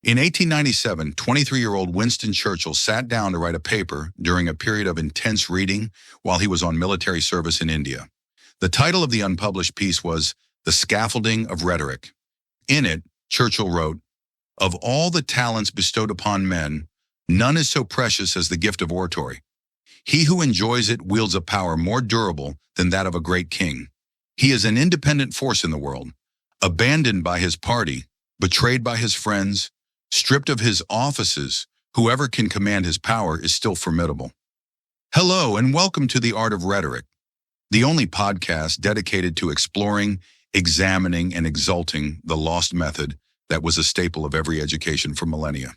In 1897, 23-year-old Winston Churchill sat down to write a paper during a period of intense reading while he was on military service in India. The title of the unpublished piece was The Scaffolding of Rhetoric. In it, Churchill wrote, "Of all the talents bestowed upon men, none is so precious as the gift of oratory. He who enjoys it wields a power more durable than that of a great king. He is an independent force in the world, abandoned by his party, betrayed by his friends, stripped of his offices. Whoever can command his power is still formidable." Hello and welcome to the Art of Rhetoric, the only podcast dedicated to exploring, examining, and exulting the lost method that was a staple of every education for millennia.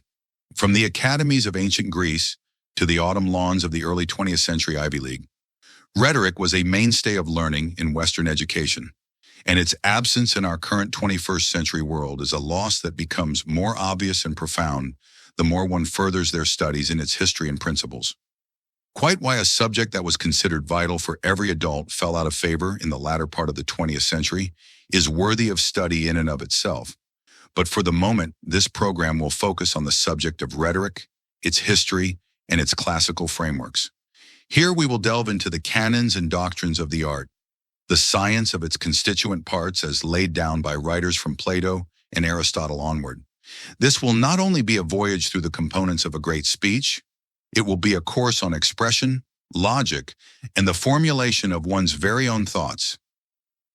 From the academies of ancient Greece to the autumn lawns of the early 20th century Ivy League, rhetoric was a mainstay of learning in Western education, and its absence in our current 21st century world is a loss that becomes more obvious and profound the more one furthers their studies in its history and principles. Quite why a subject that was considered vital for every adult fell out of favor in the latter part of the 20th century is worthy of study in and of itself. But for the moment, this program will focus on the subject of rhetoric, its history, and its classical frameworks. Here we will delve into the canons and doctrines of the art, the science of its constituent parts as laid down by writers from Plato and Aristotle onward. This will not only be a voyage through the components of a great speech, it will be a course on expression, logic, and the formulation of one's very own thoughts.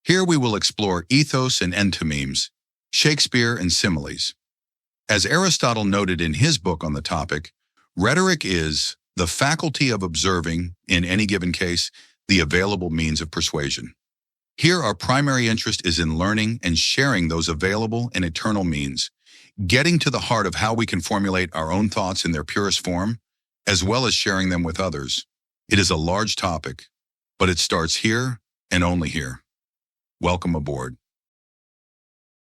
Here we will explore ethos and entomemes, Shakespeare and similes. As Aristotle noted in his book on the topic, rhetoric is the faculty of observing, in any given case, the available means of persuasion. Here our primary interest is in learning and sharing those available and eternal means, getting to the heart of how we can formulate our own thoughts in their purest form, as well as sharing them with others. It is a large topic, but it starts here and only here. Welcome aboard.